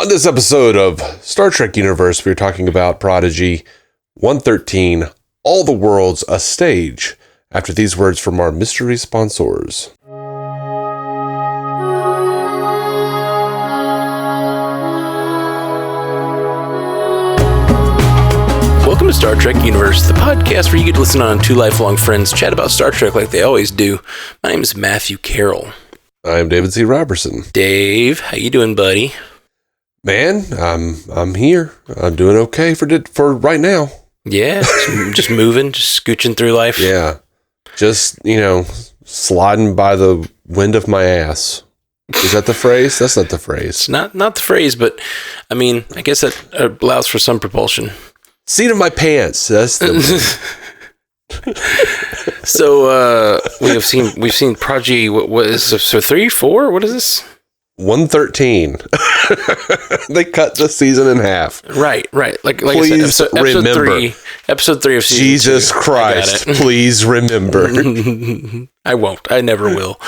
On this episode of Star Trek Universe, we're talking about Prodigy 113, All the World's a Stage, after these words from our mystery sponsors. Welcome to Star Trek Universe, the podcast where you get to listen on two lifelong friends chat about Star Trek like they always do. My name is Matthew Carroll. I'm David C. Robertson. Dave, how you doing, buddy? Man, I'm here. I'm doing okay for right now. Yeah, just moving, just scooching through life. Yeah, just, sliding by the wind of my ass. Is that the phrase? That's not the phrase. It's not the phrase, but I mean, I guess that allows for some propulsion. Seat of my pants. That's the So we've seen Prodigy. What is this? So 3, 4? What is this? 113. They cut the season in half. Right. Like please I said, remember. Episode 3 of season Jesus 2. Christ, please remember. I won't. I never will.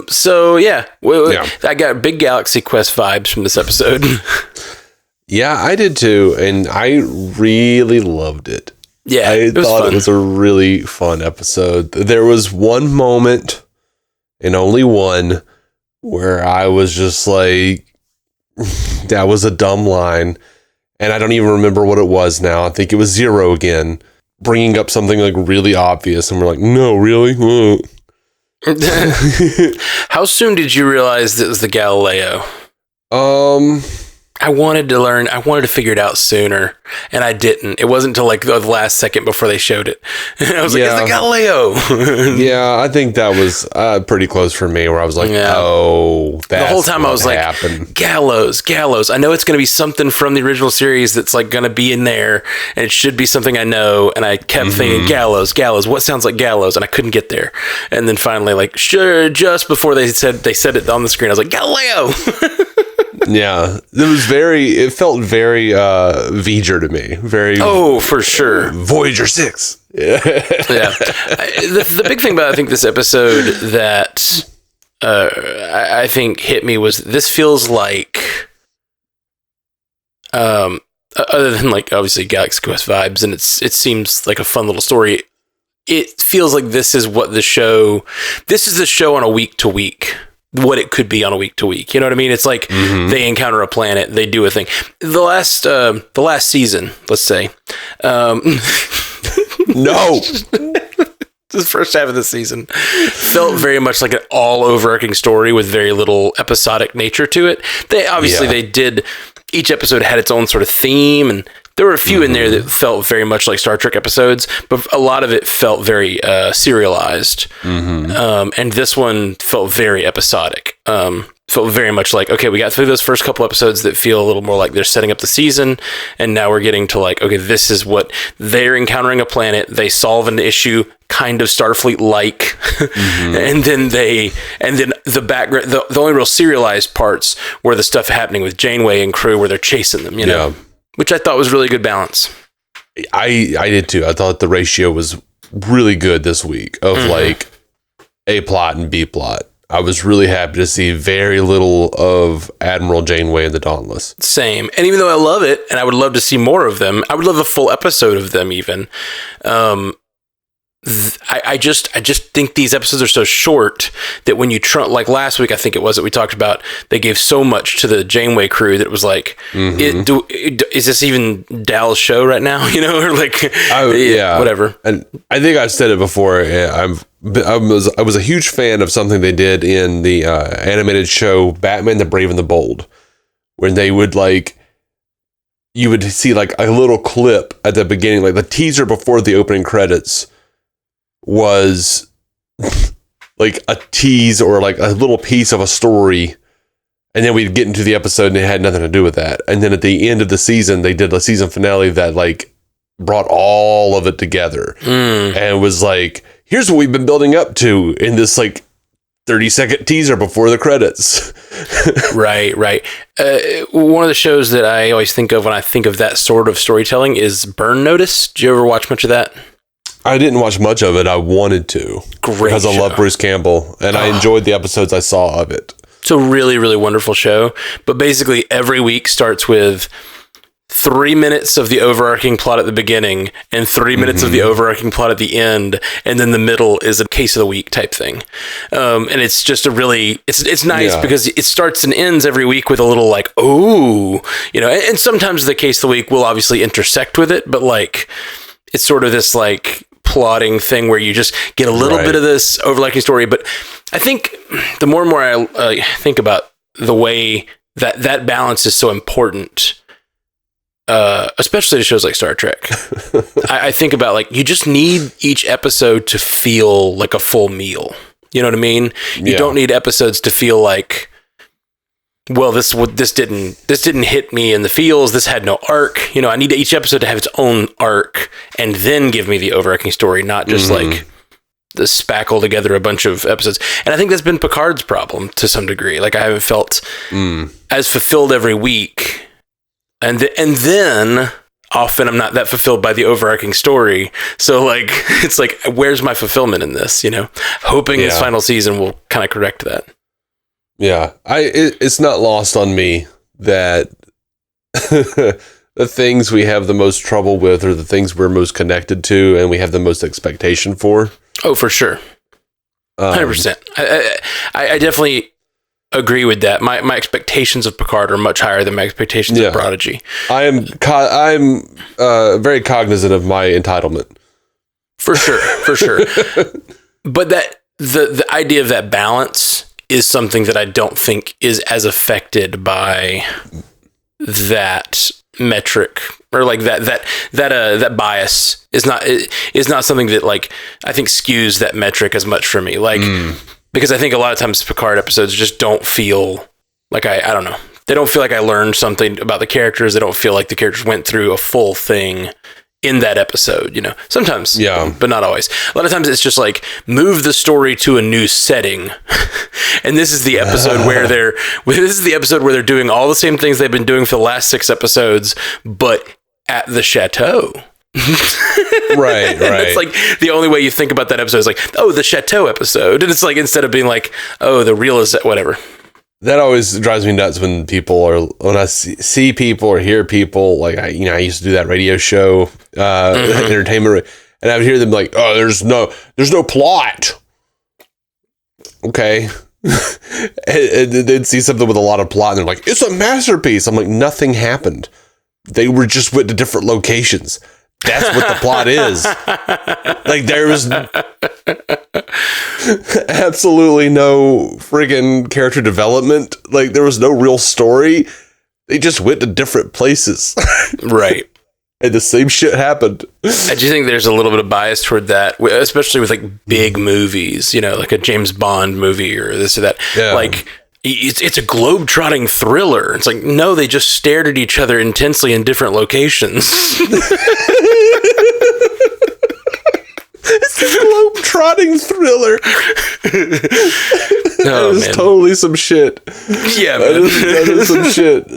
So yeah, I got big Galaxy Quest vibes from this episode. Yeah, I did too, and I really loved it. Yeah, I thought it was a really fun episode. There was one moment, and only one, where I was just like, that was a dumb line, and I don't even remember what it was now. I think it was Zero again, bringing up something like really obvious, and we're like, no, really? How soon did you realize that it was the Galileo? I wanted to figure it out sooner, and I didn't. It wasn't until like the last second before they showed it. And I was like, it's the Galileo. Yeah, I think that was pretty close for me, where I was like, oh, that's the whole time I was happened. Like, Gallows. I know it's going to be something from the original series that's like going to be in there, and it should be something I know. And I kept thinking, Gallows. What sounds like Gallows? And I couldn't get there. And then finally, like, just before they said it on the screen, I was like, Galileo. Yeah, it felt very Voyager to me. For sure. Voyager 6. Yeah. The big thing about, I think, this episode that I think hit me was this feels like, other than like obviously Galaxy Quest vibes, and it seems like a fun little story. It feels like this is the show on a week to week. What it could be on a week to week. You know what I mean? It's like they encounter a planet, they do a thing. The last season, let's say. No. The first half of the season felt very much like an all overarching story with very little episodic nature to it. They did, each episode had its own sort of theme, and there were a few in there that felt very much like Star Trek episodes, but a lot of it felt very serialized. And this one felt very episodic. Felt very much like, okay, we got through those first couple episodes that feel a little more like they're setting up the season, and now we're getting to like, okay, this is what they're encountering a planet, they solve an issue, kind of Starfleet-like, and then the background, the only real serialized parts were the stuff happening with Janeway and crew where they're chasing them, you know? Which I thought was really good balance. I did too. I thought the ratio was really good this week of like A plot and B plot. I was really happy to see very little of Admiral Janeway and the Dauntless. Same. And even though I love it, and I would love to see more of them, I would love a full episode of them even. I just think these episodes are so short that when you like last week, I think it was that we talked about, they gave so much to the Janeway crew that it was like, is this even Dal's show right now? You know, or like, whatever. And I think I've said it before. I was a huge fan of something they did in the animated show Batman the Brave and the Bold, when they would like, you would see like a little clip at the beginning, like the teaser before the opening credits was like a tease or like a little piece of a story, and then we'd get into the episode and it had nothing to do with that. And then at the end of the season, they did a season finale that like brought all of it together and was like, here's what we've been building up to in this like 30-second teaser before the credits. Right. One of the shows that I always think of when I think of that sort of storytelling is Burn Notice. Did you ever watch much of that? I didn't watch much of it. I wanted to. Great because show. I love Bruce Campbell, and I enjoyed the episodes I saw of it. It's a really, really wonderful show. But basically, every week starts with 3 minutes of the overarching plot at the beginning and 3 minutes of the overarching plot at the end, and then the middle is a case of the week type thing. And it's just a really, it's nice because it starts and ends every week with a little like, oh, you know, and sometimes the case of the week will obviously intersect with it, but like, it's sort of this like plotting thing where you just get a little bit of this overlapping story. But I think the more and more I think about the way that balance is so important, especially to shows like Star Trek, I think about like, you just need each episode to feel like a full meal. You know what I mean? You don't need episodes to feel like, well, this didn't hit me in the feels. This had no arc. You know, I need each episode to have its own arc and then give me the overarching story, not just like the spackle together a bunch of episodes. And I think that's been Picard's problem to some degree. Like, I haven't felt as fulfilled every week. And then often I'm not that fulfilled by the overarching story. So like, it's like, where's my fulfillment in this? You know, hoping this final season will kind of correct that. Yeah, it's not lost on me that the things we have the most trouble with are the things we're most connected to and we have the most expectation for. Oh, for sure. 100%. I definitely agree with that. My expectations of Picard are much higher than my expectations of Prodigy. I'm very cognizant of my entitlement. For sure. But that the idea of that balance is something that I don't think is as affected by that metric, or like that bias is not something that like I think skews that metric as much for me. Like, because I think a lot of times Picard episodes just don't feel like I don't know. They don't feel like I learned something about the characters. They don't feel like the characters went through a full thing in that episode, you know. Sometimes, but not always. A lot of times it's just like, move the story to a new setting. And this is the episode where they're doing all the same things they've been doing for the last 6 episodes, but at the chateau. Right. It's like the only way you think about that episode is like, oh, the chateau episode. And it's like, instead of being like, oh, the real is whatever. That always drives me nuts when I see people or hear people, like, I used to do that radio show, entertainment, and I would hear them like, oh, there's no plot. Okay. and they'd see something with a lot of plot and they're like, it's a masterpiece. I'm like, nothing happened. They were just went to different locations. That's what the plot is. Like, there was absolutely no friggin' character development. Like, there was no real story. They just went to different places. Right. And the same shit happened. I do think there's a little bit of bias toward that, especially with like big movies, you know, like a James Bond movie or this or that. Yeah. Like, it's a globe-trotting thriller. It's like, no, they just stared at each other intensely in different locations. It's a globe-trotting thriller. That is totally some shit. Yeah, man. That is some shit.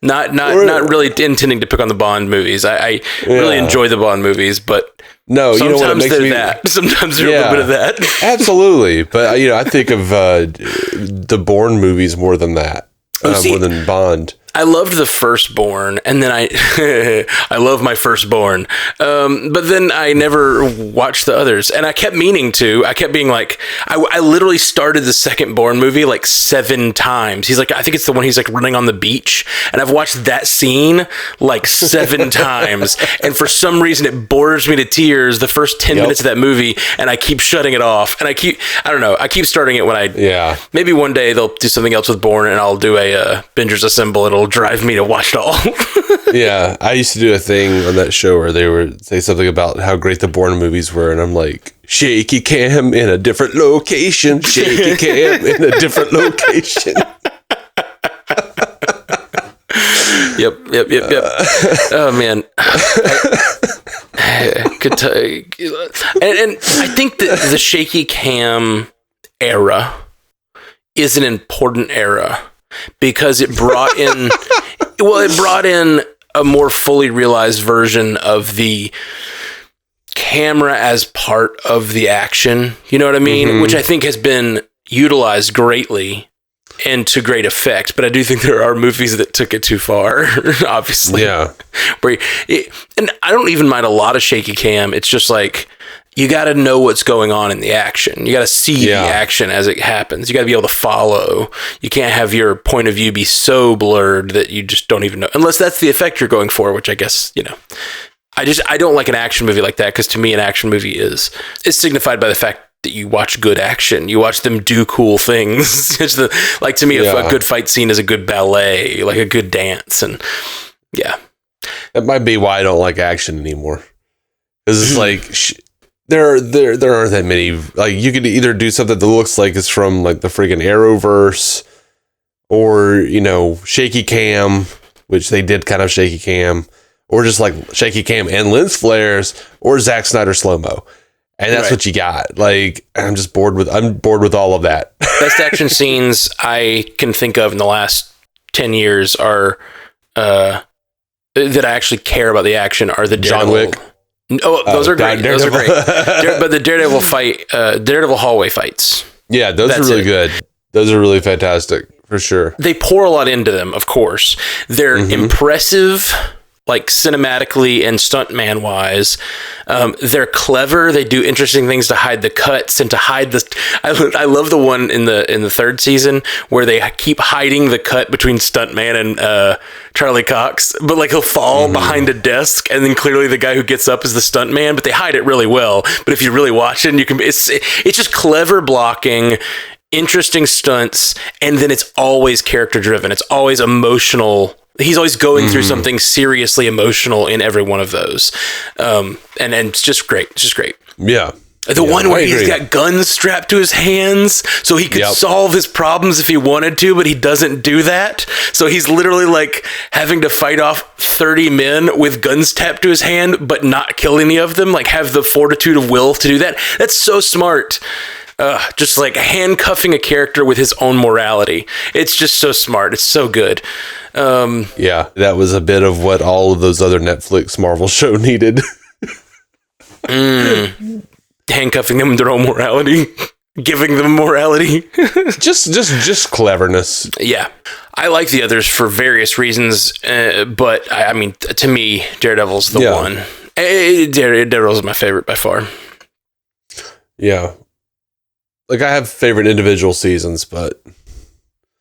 Not really intending to pick on the Bond movies. I really enjoy the Bond movies, but no, you know what it makes me... Sometimes there's a little bit of that. Absolutely. But, I think of the Bourne movies more than that. More than Bond. I loved the Firstborn, and then I love my Firstborn. But then I never watched the others, and I kept meaning to. I kept being like, I literally started the second Bourne movie like 7 times. He's like, I think it's the one he's like running on the beach, and I've watched that scene like 7 times, and for some reason it bores me to tears the first 10 minutes of that movie, and I keep shutting it off, and I don't know, I keep starting it when maybe one day they'll do something else with Bourne, and I'll do a Bingers Assemble. It'll drive me to watch it all. Yeah, I used to do a thing on that show where they would say something about how great the Bourne movies were, and I'm like, shaky cam in a different location, shaky cam in a different location. Yep. Oh man, good time. And I think that the shaky cam era is an important era, because it brought in a more fully realized version of the camera as part of the action. You know what I mean? Mm-hmm. Which I think has been utilized greatly and to great effect. But I do think there are movies that took it too far, obviously. Yeah. And I don't even mind a lot of shaky cam. It's just like, you got to know what's going on in the action. You got to see the action as it happens. You got to be able to follow. You can't have your point of view be so blurred that you just don't even know, unless that's the effect you're going for, which I guess, I don't like an action movie like that, because to me, an action movie is signified by the fact that you watch good action. You watch them do cool things. To me, a good fight scene is a good ballet, like a good dance. And yeah. That might be why I don't like action anymore. Because it's like... There aren't that many. Like, you could either do something that looks like it's from like the freaking Arrowverse, or shaky cam, which they did kind of shaky cam, or just like shaky cam and lens flares, or Zack Snyder slow mo, and that's what you got. Like, I'm bored with all of that. Best action scenes I can think of in the last 10 years are that I actually care about the action are the John Wick. Oh, those are great. Those are great. But the Daredevil fight, Daredevil hallway fights. Yeah, those are really good. Those are really fantastic, for sure. They pour a lot into them, of course. They're impressive, like cinematically and stuntman wise. They're clever. They do interesting things to hide the cuts and to hide the... I love the one in the third season where they keep hiding the cut between stuntman and Charlie Cox, but like he'll fall behind a desk, and then clearly the guy who gets up is the stuntman, but they hide it really well. But if you really watch it, it's just clever blocking, interesting stunts, and then it's always character driven. It's always emotional. He's always going through something seriously emotional in every one of those. And it's just great. It's just great. Yeah. The one where he's got guns strapped to his hands so he could solve his problems if he wanted to, but he doesn't do that. So he's literally like having to fight off 30 men with guns tapped to his hand, but not kill any of them. Like, have the fortitude of will to do that. That's so smart. Just like handcuffing a character with his own morality. It's just so smart. It's so good. Yeah, that was a bit of what all of those other Netflix Marvel show needed. Handcuffing them with their own morality, giving them morality. just cleverness. Yeah, I like the others for various reasons, but I mean, to me, Daredevil's the one. Daredevil's my favorite by far. Yeah. Like, I have favorite individual seasons, but...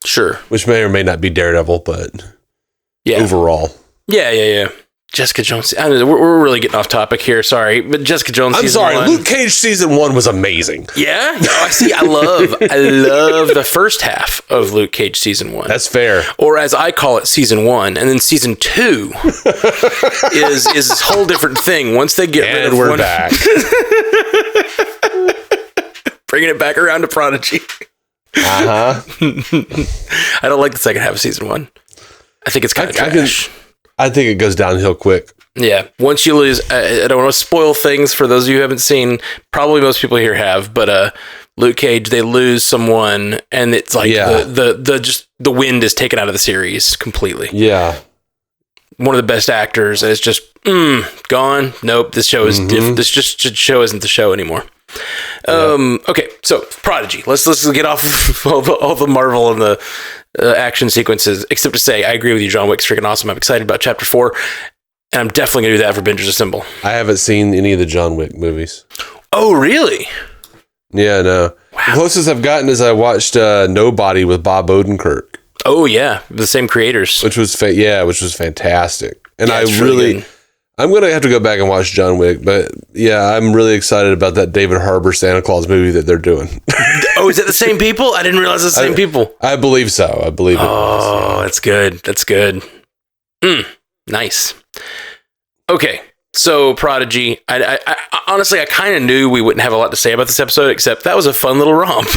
Sure. Which may or may not be Daredevil, but... Overall. Yeah. Jessica Jones. I know, we're really getting off topic here. Sorry. But Jessica Jones season 1. Luke Cage season 1 was amazing. Yeah? I see. I love the first half of Luke Cage season 1. That's fair. Or as I call it, season 1. And then season 2 is this whole different thing. Once they get rid of we're back. Bringing it back around to Prodigy. I don't like the second half of season 1. I think it's kind of trash. I think it goes downhill quick. Yeah. Once you lose, I don't want to spoil things for those of you who haven't seen. Probably most people here have, but Luke Cage, they lose someone, and it's like the wind is taken out of the series completely. Yeah. One of the best actors is just gone. Nope. This show is this show isn't the show anymore. Okay, so Prodigy. Let's get off of all the Marvel and the action sequences. Except to say, I agree with you. John Wick's freaking awesome. I'm excited about Chapter 4, and I'm definitely gonna do that for Binge Assemble. I haven't seen any of the John Wick movies. Oh, really? Yeah, no. Wow. The closest I've gotten is I watched Nobody with Bob Odenkirk. Oh yeah, the same creators. Which was fantastic, and I'm going to have to go back and watch John Wick, but yeah, I'm really excited about that David Harbour Santa Claus movie that they're doing. Oh, is it the same people? I didn't realize it's the same people. I believe so. I believe it. Oh, that's good. That's good. Nice. Okay, so Prodigy. I honestly, I kind of knew we wouldn't have a lot to say about this episode, except that was a fun little romp.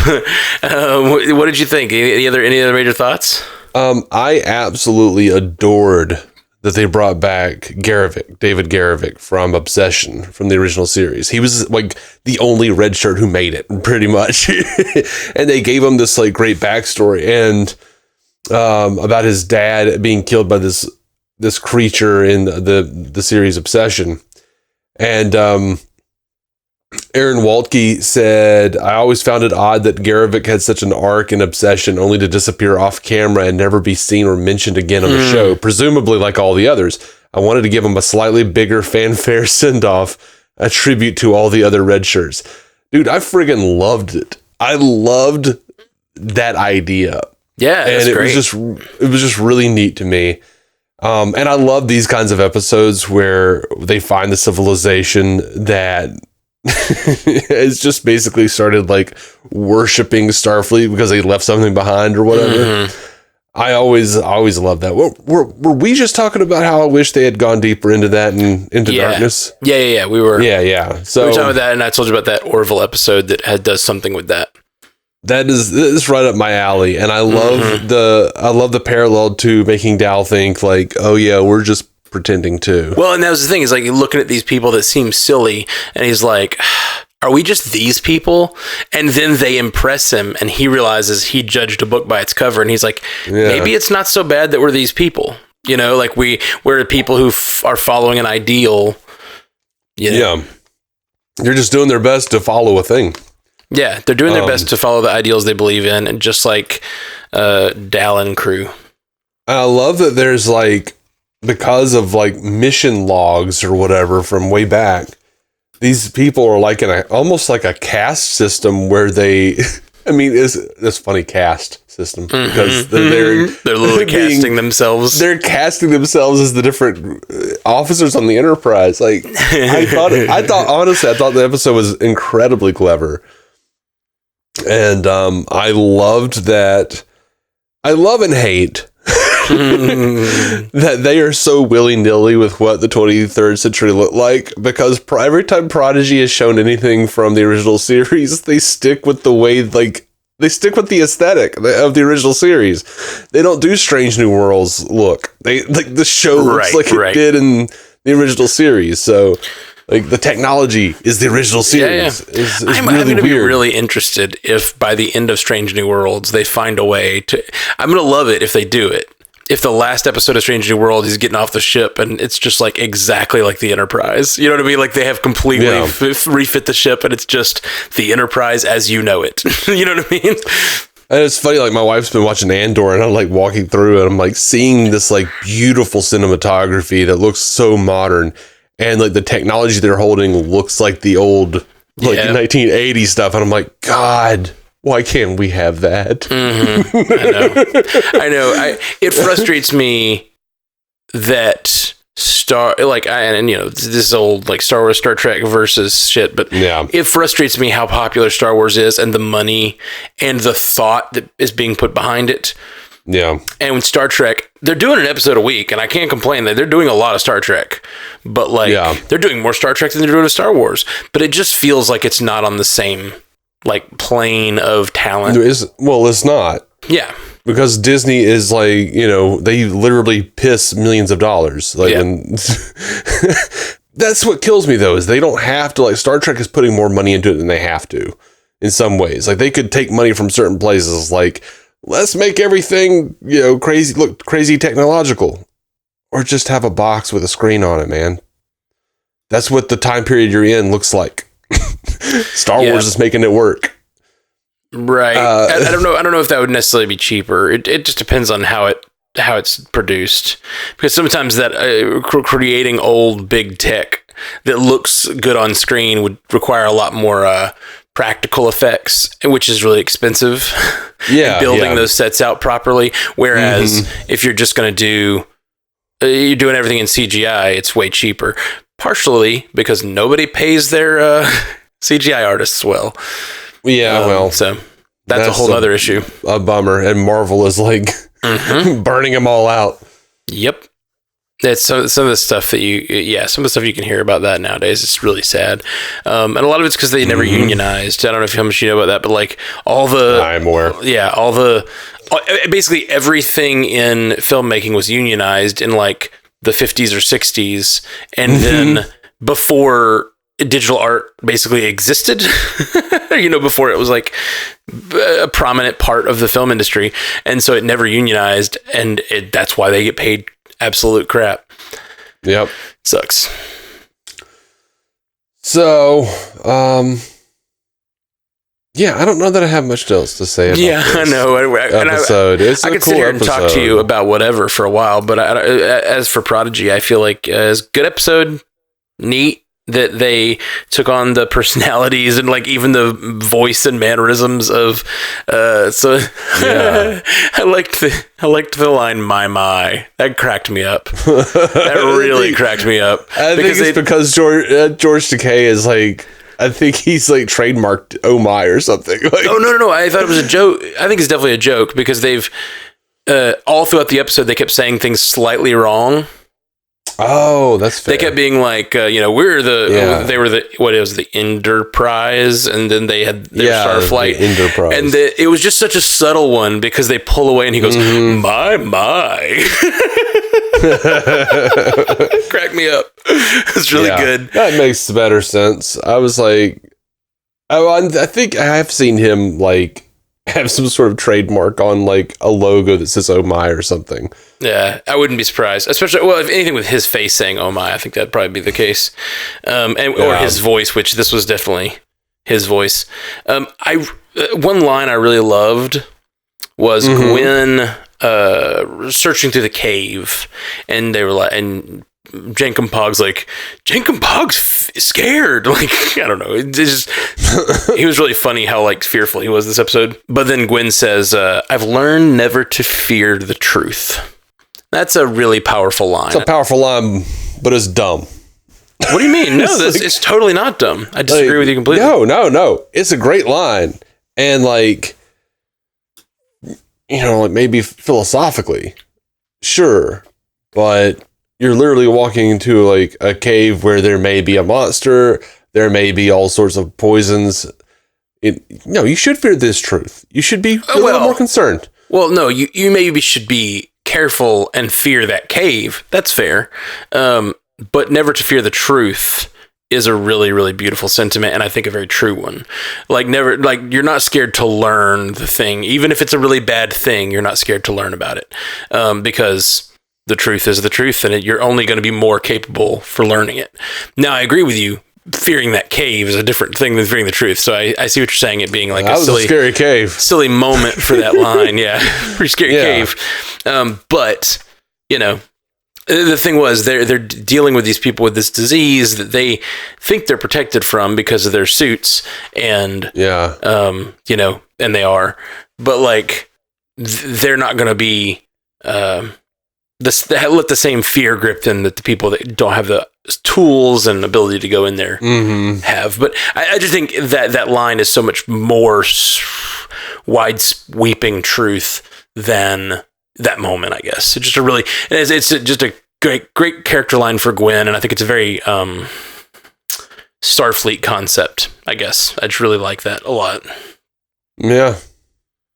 What did you think? Any other major thoughts? I absolutely adored that they brought back David Garrovick from Obsession, from the original series. He was like the only red shirt who made it, pretty much. And they gave him this like great backstory and about his dad being killed by this creature in the series Obsession. And Aaron Waltke said, I always found it odd that Garavik had such an arc and obsession only to disappear off camera and never be seen or mentioned again on the show, presumably like all the others. I wanted to give him a slightly bigger fanfare send-off, a tribute to all the other red shirts. Dude, I friggin' loved it. I loved that idea. Yeah, and it great. was just really neat to me. And I love these kinds of episodes where they find the civilization that it's just basically started like worshiping Starfleet because they left something behind or whatever. I always love that. Were we just talking about how I wish they had gone deeper into that and into darkness? Yeah. We were. Yeah. So we were talking about that, and I told you about that Orville episode that does something with that. That is right up my alley, and I love the parallel to making Dal think like, oh yeah, we're just pretending too. Well, and that was the thing, is like, you're looking at these people that seem silly, and he's like, are we just these people? And then they impress him, and he realizes he judged a book by its cover, and he's like, maybe it's not so bad that we're these people. You know, like we're people who are following an ideal. Yeah. They're just doing their best to follow a thing. Yeah, they're doing their best to follow the ideals they believe in, and just like Dal and crew. I love that there's like, because of like mission logs or whatever from way back, these people are like in almost like a caste system where they, I mean, it's funny, caste system, because they're literally casting themselves. They're casting themselves as the different officers on the Enterprise. Like I thought the episode was incredibly clever. And I loved that. I love and hate that they are so willy-nilly with what the 23rd century looked like, because every time Prodigy has shown anything from the original series, they stick with the way, like, they stick with the aesthetic of the original series. They don't do Strange New Worlds look. They like the show looks like it did in the original series. So like the technology is the original series. I'm going to be really interested if by the end of Strange New Worlds they find a way to. I'm going to love it if they do it. If the last episode of Strange New World, he's getting off the ship and it's just like exactly like the Enterprise. You know what I mean? Like they have completely refit the ship and it's just the Enterprise as you know it. You know what I mean? And it's funny, like my wife's been watching Andor and I'm like walking through and I'm like seeing this like beautiful cinematography that looks so modern. And like the technology they're holding looks like the old like 1980s stuff. And I'm like, God, why can't we have that? I know. It frustrates me that this old like Star Wars, Star Trek versus shit, but it frustrates me how popular Star Wars is and the money and the thought that is being put behind it. Yeah. And with Star Trek, they're doing an episode a week, and I can't complain that they're doing a lot of Star Trek. But like they're doing more Star Trek than they're doing with Star Wars. But it just feels like it's not on the same like plane of talent. It's not. Yeah. Because Disney is like, you know, they literally piss millions of dollars. Like that's what kills me though, is they don't have to, like, Star Trek is putting more money into it than they have to in some ways. Like they could take money from certain places, like let's make everything, you know, crazy technological, or just have a box with a screen on it, man. That's what the time period you're in looks like. Star Wars is making it work. Right. I don't know if that would necessarily be cheaper. It just depends on how it's produced, because sometimes that creating old big tech that looks good on screen would require a lot more practical effects, which is really expensive. Building those sets out properly. Whereas if you're just going to you're doing everything in CGI, it's way cheaper. Partially because nobody pays their CGI artists well. Yeah, so that's a whole other issue. A bummer. And Marvel is like burning them all out. Yep. It's some of the stuff that some of the stuff you can hear about that nowadays. It's really sad. And a lot of it's because they never unionized. I don't know how much you know about that, but like I'm aware. Yeah, basically everything in filmmaking was unionized in like the 50s or 60s. And then before digital art basically existed, before it was like a prominent part of the film industry. And so it never unionized, and that's why they get paid absolute crap. Yep. Sucks. So, yeah, I don't know that I have much else to say about this I know. episode. It's I a could cool sit here and episode. talk to you about whatever for a while, but as for Prodigy, I feel like it's a good episode, neat that they took on the personalities and like even the voice and mannerisms of Yeah. I liked the line my that cracked me up. That really cracked me up. I think it's because George Takei is like, I think he's like trademarked "oh my" or something. Like, oh no! I thought it was a joke. I think it's definitely a joke because they've all throughout the episode they kept saying things slightly wrong. Oh, that's fair. They kept being like, we're the they were the what it was the Enterprise, and then they had their Starflight, the Enterprise, and it was just such a subtle one because they pull away and he goes, my. Crack me up. It's really good. That makes better sense. I was like, I think I have seen him like have some sort of trademark on like a logo that says "oh my" or something. Yeah, I wouldn't be surprised. Especially, well, if anything with his face saying "oh my," I think that'd probably be the case. Or his voice, which this was definitely his voice. One line I really loved was Gwen searching through the cave, and they were like, and Jankum Pog's like, Jankum Pog's scared. Like, I don't know. It's just, he was really funny how like fearful he was this episode. But then Gwen says, I've learned never to fear the truth. That's a really powerful line. It's a powerful line, but it's dumb. What do you mean? No, it's totally not dumb. I disagree with you completely. No. It's a great line. And like, you know, like maybe philosophically, sure, but you're literally walking into like a cave where there may be a monster, there may be all sorts of poisons. You should fear this truth. You should be a little more concerned. Well, no, you maybe should be careful and fear that cave. That's fair. But never to fear the truth is a really, really beautiful sentiment, and I think a very true one. Like you're not scared to learn the thing, even if it's a really bad thing. You're not scared to learn about it, because the truth is the truth, and you're only going to be more capable for learning it. Now, I agree with you. Fearing that cave is a different thing than fearing the truth. So I see what you're saying. It being like a scary cave, silly moment for that line. Yeah, pretty scary cave. But you know. The thing was, they're dealing with these people with this disease that they think they're protected from because of their suits, and and they are, but like they're not going to be let the same fear grip them that the people that don't have the tools and ability to go in there have. But I just think that line is so much more wide sweeping truth than that moment, I guess. It's just a great character line for Gwen, and I think it's a very Starfleet concept, I guess. I just really like that a lot. Yeah.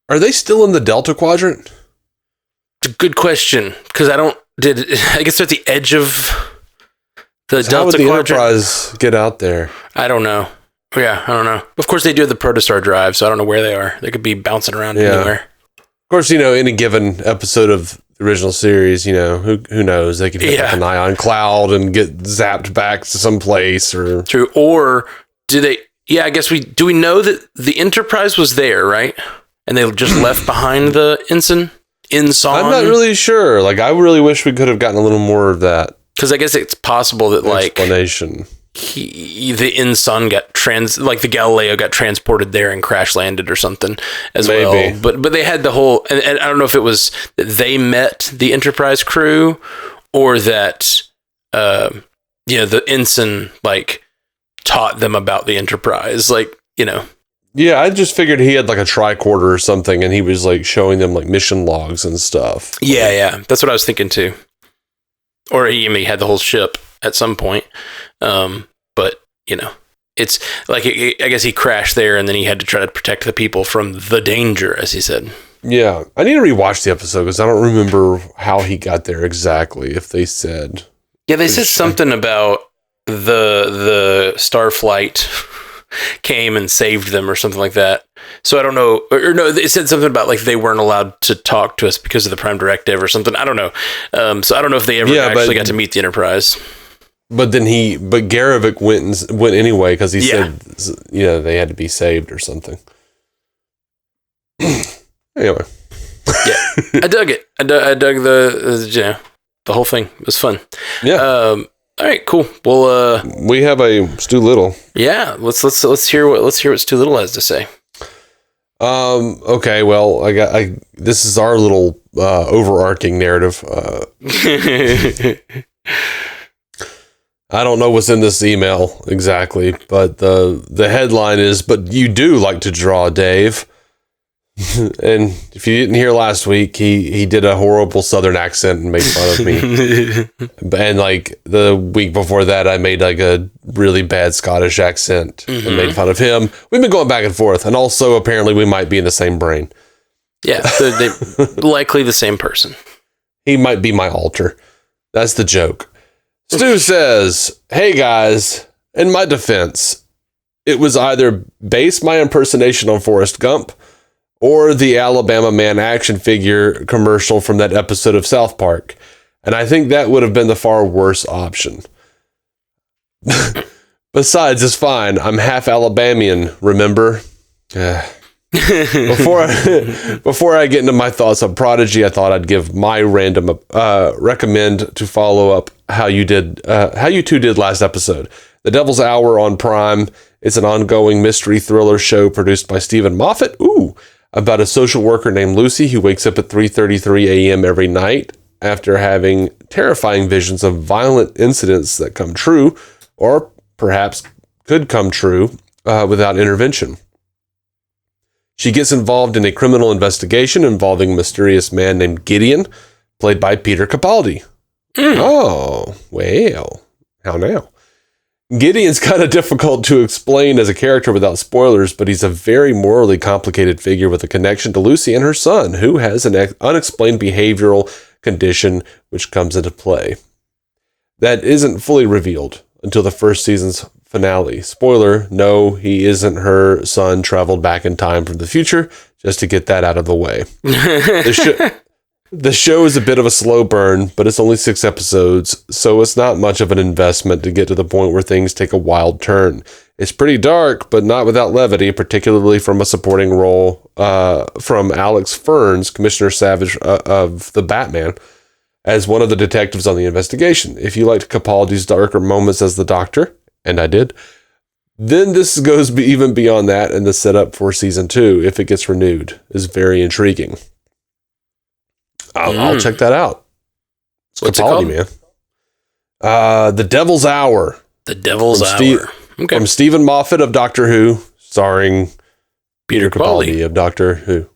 Are they still in the Delta Quadrant? It's a good question, because I guess they're at the edge of the Delta Quadrant. How would the Enterprise get out there? I don't know. Yeah, I don't know. Of course, they do have the Protostar drive, so I don't know where they are. They could be bouncing around anywhere. Of course, any given episode of the original series, who knows? They could hit like an ion cloud and get zapped back to some place. Or true. Or do they? Yeah, I guess we know that the Enterprise was there, right? And they just left behind the ensign. I'm not really sure. Like, I really wish we could have gotten a little more of that. Because I guess it's possible that explanation. The ensign got the Galileo got transported there and crash landed or something as well. But they had the whole, and I don't know if it was that they met the Enterprise crew or that the ensign taught them about the Enterprise, Yeah, I just figured he had like a tricorder or something, and he was like showing them like mission logs and stuff. Yeah, that's what I was thinking too. Or he had the whole ship at some point. But it's like, I guess he crashed there and then he had to try to protect the people from the danger, as he said. Yeah. I need to rewatch the episode because I don't remember how he got there exactly, if they said. Yeah, they said something about the Starflight came and saved them or something like that. So I don't know. Or no, it said something about they weren't allowed to talk to us because of the Prime Directive or something. I don't know. So I don't know if they ever actually got to meet the Enterprise. But Garavik went anyway because he said, they had to be saved or something. Anyway. Yeah, I dug it. I dug the whole thing. It was fun. Yeah. All right, cool. Well, we have a Stu Little. Yeah, let's hear what Stu Little has to say. Okay, well, this is our little overarching narrative. I don't know what's in this email exactly, but the headline is, "But you do like to draw, Dave." And if you didn't hear last week, he did a horrible Southern accent and made fun of me. And like the week before that, I made like a really bad Scottish accent and made fun of him. We've been going back and forth, and also apparently we might be in the same brain. Yeah, they're likely the same person. He might be my alter. That's the joke. Stu says, "Hey guys, in my defense, it was either base my impersonation on Forrest Gump or the Alabama Man action figure commercial from that episode of South Park. And I think that would have been the far worse option. Besides, it's fine. I'm half Alabamian, remember?" Before I get into my thoughts on Prodigy, I thought I'd give my random recommend to follow up how you two did last episode. The Devil's Hour on Prime. It's an ongoing mystery thriller show produced by Stephen Moffat. About a social worker named Lucy who wakes up at 3:33 a.m. every night after having terrifying visions of violent incidents that come true, or perhaps could come true without intervention. She gets involved in a criminal investigation involving a mysterious man named Gideon, played by Peter Capaldi. Oh, well, how now? Gideon's kind of difficult to explain as a character without spoilers, but he's a very morally complicated figure with a connection to Lucy and her son, who has an unexplained behavioral condition which comes into play. That isn't fully revealed until the first season's finale. Spoiler, no, he isn't her son traveled back in time from the future, just to get that out of the way. The show is a bit of a slow burn, but it's only 6 episodes, so it's not much of an investment to get to the point where things take a wild turn. It's pretty dark, but not without levity, particularly from a supporting role from Alex Ferns, Commissioner Savage of the Batman, as one of the detectives on the investigation. If you liked Capaldi's darker moments as the Doctor, and I did, then this goes even beyond that, and the setup for season 2, if it gets renewed, is very intriguing. I'll check that out. It's What's Capaldi, it man. The Devil's Hour. The Devil's Hour. From Stephen Moffat of Doctor Who, starring Peter Capaldi of Doctor Who.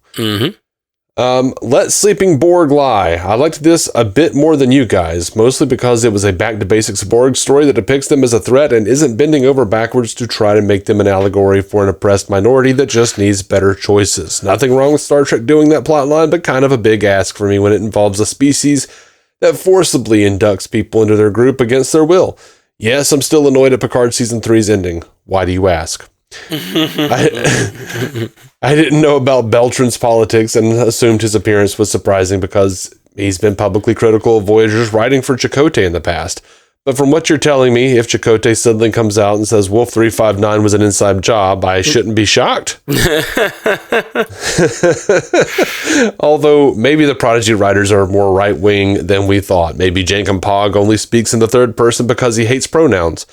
Let Sleeping Borg Lie. I liked this a bit more than you guys, mostly because it was a back-to-basics Borg story that depicts them as a threat and isn't bending over backwards to try to make them an allegory for an oppressed minority that just needs better choices. Nothing wrong with Star Trek doing that plotline, but kind of a big ask for me when it involves a species that forcibly inducts people into their group against their will. Yes, I'm still annoyed at Picard Season 3's ending. Why do you ask? I didn't know about Beltran's politics and assumed his appearance was surprising because he's been publicly critical of Voyager's writing for Chakotay in the past. But from what you're telling me, if Chakotay suddenly comes out and says Wolf 359 was an inside job, I shouldn't be shocked. Although maybe the Prodigy writers are more right-wing than we thought. Maybe Jankum Pog only speaks in the third person because he hates pronouns.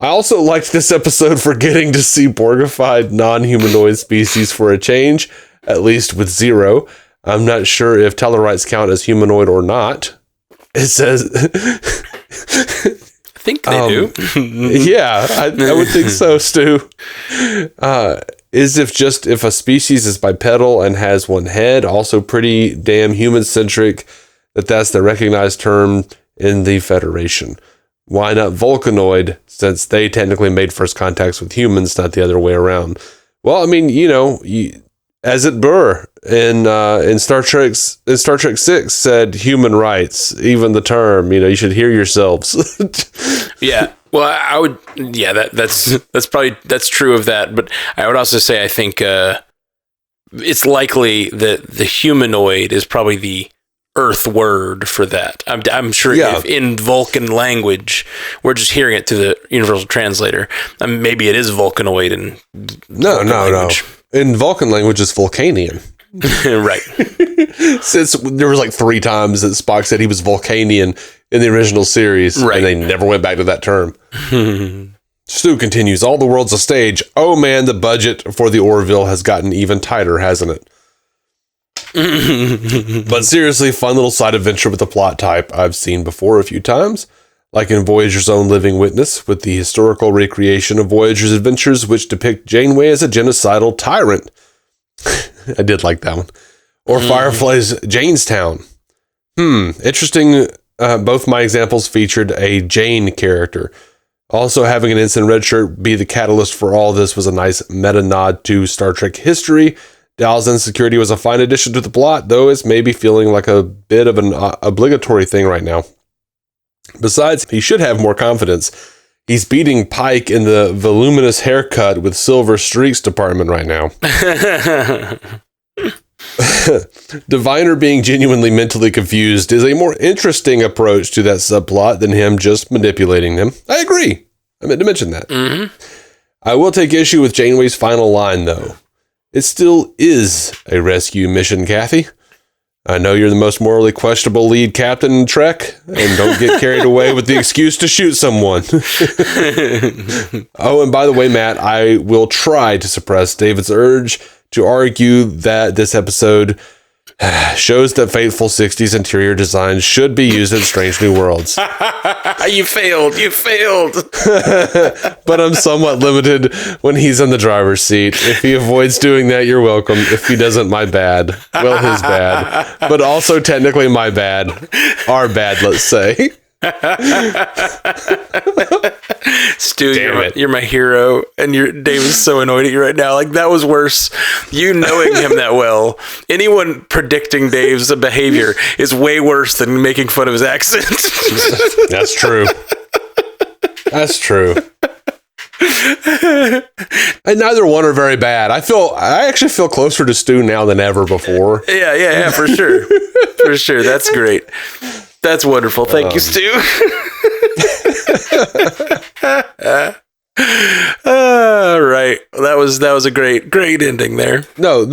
I also liked this episode for getting to see Borgified non-humanoid species for a change, at least with Zero. I'm not sure if Tellarites count as humanoid or not. It says... I think they do. Yeah, I would think so, Stu. If a species is bipedal and has one head, also pretty damn human-centric, that's the recognized term in the Federation. Why not Vulcanoid, since they technically made first contacts with humans, not the other way around? Well, I mean, as it were, in Star Trek 6 said human rights, even the term, you should hear yourselves. Yeah. Well, I would, yeah, that's true of that. But I would also say, I think it's likely that the humanoid is probably the Earth word for that. I'm sure if in Vulcan language, we're just hearing it through the universal translator. Maybe it is Vulcanoid in Vulcan language. In Vulcan language, it's Vulcanian. Right. Since there was like 3 times that Spock said he was Vulcanian in the original series, and they never went back to that term. Stu continues, all the world's a stage. Oh man, the budget for the Orville has gotten even tighter, hasn't it? But seriously, fun little side adventure with a plot type I've seen before a few times, like in Voyager's Own Living Witness, with the historical recreation of Voyager's adventures, which depict Janeway as a genocidal tyrant. I did like that one. Or Firefly's Janestown. Interesting. Both my examples featured a Jane character. Also, having an ensign red shirt be the catalyst for all this was a nice meta nod to Star Trek history. Dal's insecurity was a fine addition to the plot, though it's maybe feeling like a bit of an obligatory thing right now. Besides, he should have more confidence. He's beating Pike in the voluminous haircut with silver streaks department right now. Diviner being genuinely mentally confused is a more interesting approach to that subplot than him just manipulating them. I agree. I meant to mention that. I will take issue with Janeway's final line, though. It still is a rescue mission, Kathy. I know you're the most morally questionable lead captain in Trek, and don't get carried away with the excuse to shoot someone. Oh, and by the way, Matt, I will try to suppress David's urge to argue that this episode shows that faithful 60s interior design should be used in Strange New Worlds. You failed. But I'm somewhat limited when he's in the driver's seat. If he avoids doing that, you're welcome. If he doesn't, my bad. Well, his bad. But also technically my bad. Our bad, let's say. Stu, you're my hero, and David's so annoyed at you right now. Like, that was worse. You knowing him that well, anyone predicting Dave's behavior is way worse than making fun of his accent. That's true. That's true. And neither one are very bad. I actually feel closer to Stu now than ever before. Yeah, for sure. For sure. That's great. That's wonderful. Thank you, Stu. Right. That was a great ending there. No,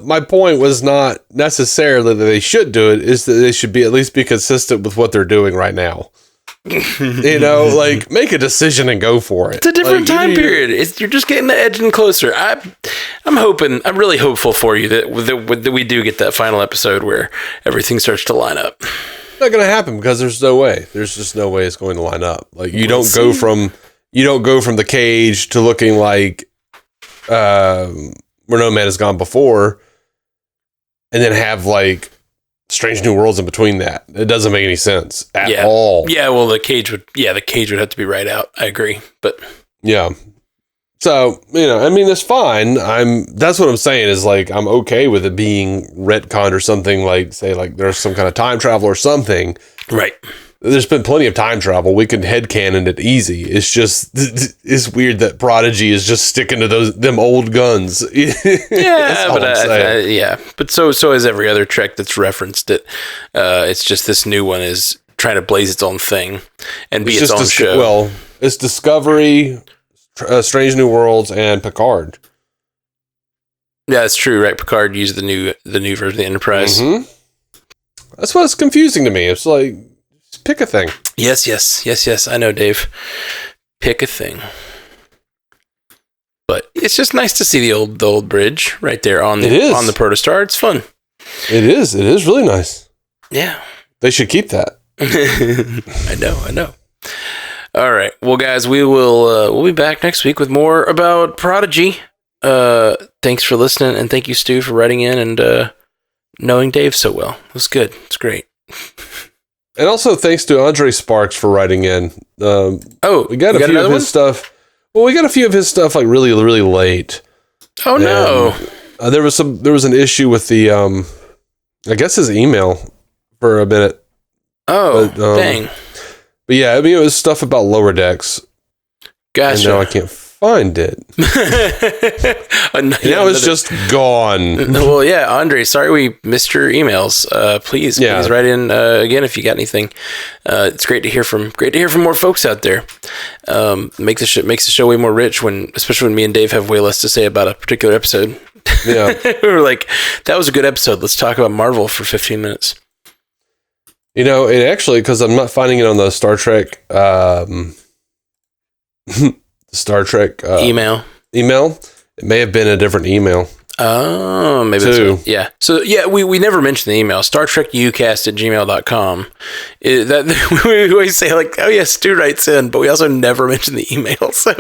my point was not necessarily that they should do it, is that they should at least be consistent with what they're doing right now. Like, make a decision and go for it. It's a different time period. You're just getting the edging closer. I'm really hopeful for you that we do get that final episode where everything starts to line up. Not going to happen because there's no way. There's just no way it's going to line up. Like, you don't go from the cage to looking like where No Man Has Gone Before, and then have like Strange New Worlds in between that. It doesn't make any sense at all. Yeah, well, the cage would have to be right out. I agree, but yeah. So, it's fine. That's what I'm saying is, like, I'm okay with it being retconned or something, like, say, like, there's some kind of time travel or something. Right. There's been plenty of time travel. We can headcanon it easy. It's just, it's weird that Prodigy is just sticking to them old guns. Yeah, but so is every other Trek that's referenced it. It's just this new one is trying to blaze its own thing and be its own show. Well, it's Discovery, Strange New Worlds, and Picard. Yeah, that's true, right? Picard used the new version of the Enterprise. Mm-hmm. That's what's confusing to me. It's like, just pick a thing. Yes. I know, Dave. Pick a thing. But it's just nice to see the old bridge right there on the Protostar. It's fun. It is really nice. Yeah. They should keep that. I know. All right. Well, guys, we'll be back next week with more about Prodigy. Thanks for listening, and thank you, Stu, for writing in and knowing Dave so well. It was good. It's great. And also thanks to Andre Sparks for writing in. We got a few of his stuff. Well, we got a few of his stuff like really, really late. Oh, and, no. There was an issue with the I guess his email for a minute. Oh, dang. But yeah, it was stuff about Lower Decks. Gotcha. And now I can't find it. Now it's just gone. Well, yeah, Andre, sorry we missed your emails. Please write in again if you got anything. It's great to hear from more folks out there. Makes the show way more rich especially when me and Dave have way less to say about a particular episode. Yeah. We were like, that was a good episode. Let's talk about Marvel for 15 minutes. You know, it actually, because I'm not finding it on the Star Trek email. It may have been a different email. Oh, maybe too. Yeah. So, yeah, we never mentioned the email. StarTrekUcast@gmail.com. We always say, like, oh, yeah, Stu writes in, but we also never mention the email. So,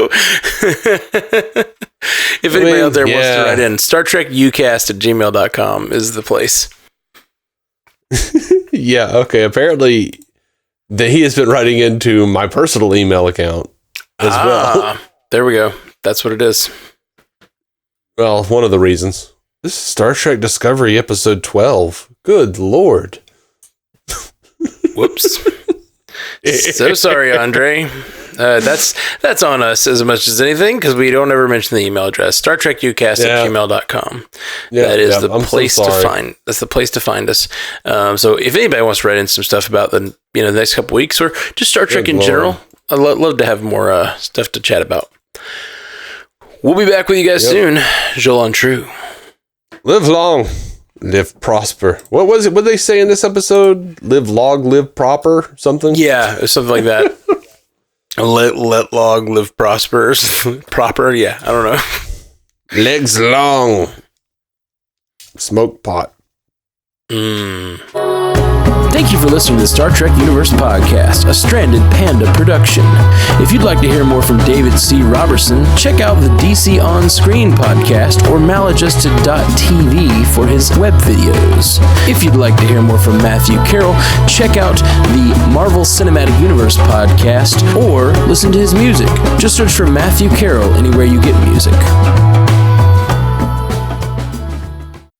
if anybody out there wants to write in, StarTrekUcast@gmail.com is the place. Yeah, okay. Apparently, he has been writing into my personal email account as well. There we go. That's what it is. Well, one of the reasons. This is Star Trek Discovery episode 12. Good Lord. Whoops. So sorry, Andre. That's on us as much as anything, because we don't ever mention the email address. StarTrekUcast@gmail.com. That is the place to find. That's the place to find us. So if anybody wants to write in some stuff about the next couple weeks, or just Star Trek in general, I'd love to have more stuff to chat about. We'll be back with you guys soon. Joel on True. Live long, live prosper. What was it? What did they say in this episode? Live long, live proper, something? Yeah, something like that. Let long, live prosper. Proper, yeah, I don't know. Legs long. Smoke pot. Thank you for listening to the Star Trek Universe Podcast, a Stranded Panda production. If you'd like to hear more from David C. Robertson, check out the DC On Screen podcast or malajusted.tv for his web videos. If you'd like to hear more from Matthew Carroll, check out the Marvel Cinematic Universe podcast or listen to his music. Just search for Matthew Carroll anywhere you get music.